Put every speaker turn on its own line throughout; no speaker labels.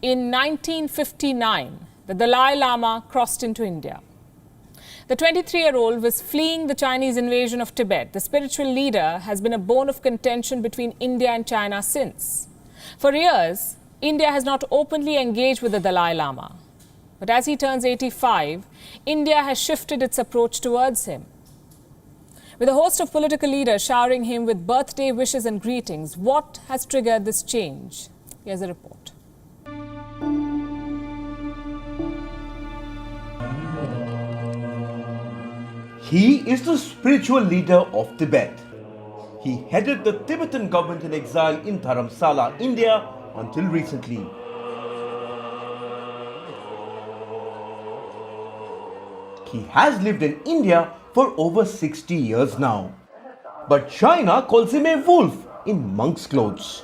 In 1959, the Dalai Lama crossed into India. The 23-year-old was fleeing the Chinese invasion of Tibet. The spiritual leader has been a bone of contention between India and China since. For years, India has not openly engaged with the Dalai Lama. But as he turns 85, India has shifted its approach towards him. With a host of political leaders showering him with birthday wishes and greetings, what has triggered this change? Here's a report.
He is the spiritual leader of Tibet. He headed the Tibetan government in exile in Dharamsala, India until recently. He has lived in India for over 60 years now. But China calls him a wolf in monk's clothes.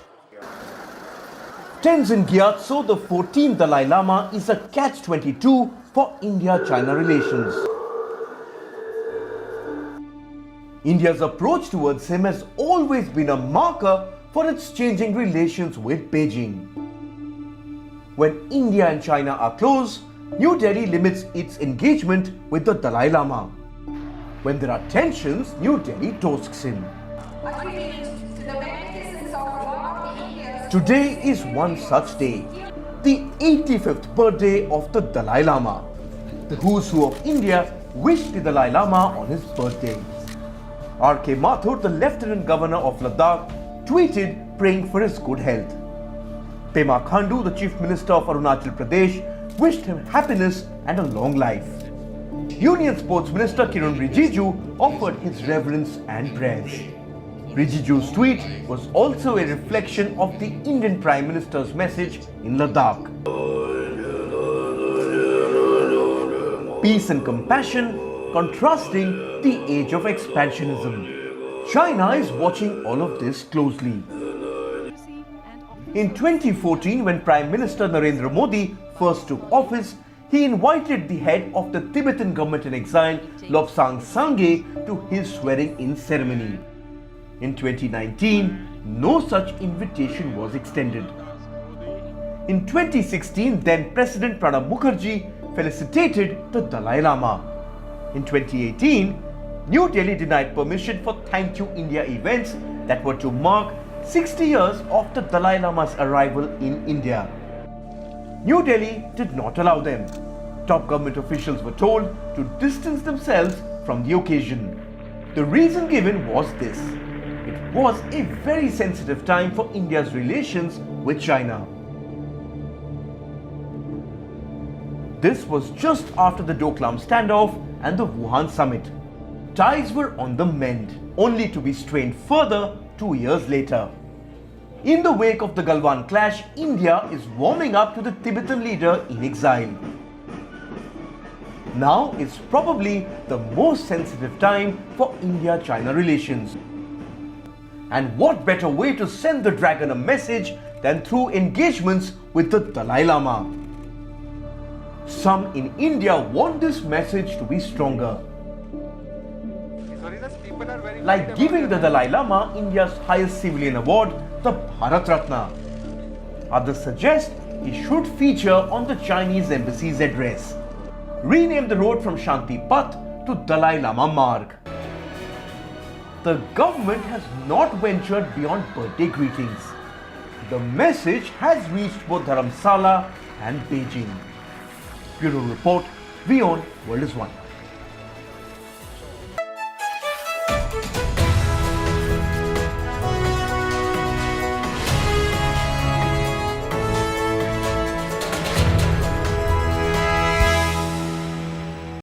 Tenzin Gyatso, the 14th Dalai Lama, is a catch-22 for India-China relations. India's approach towards him has always been a marker for its changing relations with Beijing. When India and China are close, New Delhi limits its engagement with the Dalai Lama. When there are tensions, New Delhi tosks him. Today is one such day, the 85th birthday of the Dalai Lama. The who's who of India wished the Dalai Lama on his birthday. R.K. Mathur, the Lieutenant Governor of Ladakh, tweeted praying for his good health. Pema Khandu, the Chief Minister of Arunachal Pradesh, wished him happiness and a long life. Union Sports Minister Kiran Rijiju offered his reverence and prayers. Rijiju's tweet was also a reflection of the Indian Prime Minister's message in Ladakh. Peace and compassion, contrasting the age of expansionism. China is watching all of this closely. In 2014, when Prime Minister Narendra Modi first took office, he invited the head of the Tibetan government in exile, Lobsang Sangye, to his swearing-in ceremony. In 2019, no such invitation was extended. In 2016, then President Pranab Mukherjee felicitated the Dalai Lama. In 2018, New Delhi denied permission for Thank You India events that were to mark 60 years of the Dalai Lama's arrival in India. New Delhi did not allow them. Top government officials were told to distance themselves from the occasion. The reason given was this: it was a very sensitive time for India's relations with China. This was just after the Doklam standoff and the Wuhan summit. Ties were on the mend, only to be strained further 2 years later. In the wake of the Galwan clash, India is warming up to the Tibetan leader in exile. Now is probably the most sensitive time for India-China relations. And what better way to send the dragon a message than through engagements with the Dalai Lama? Some in India want this message to be stronger. Like giving the Dalai Lama India's highest civilian award, the Bharat Ratna. Others suggest he should feature on the Chinese embassy's address. Rename the road from Shanti Path to Dalai Lama Marg. The government has not ventured beyond birthday greetings. The message has reached both Dharamsala and Beijing. Bureau Report, WION, World is One.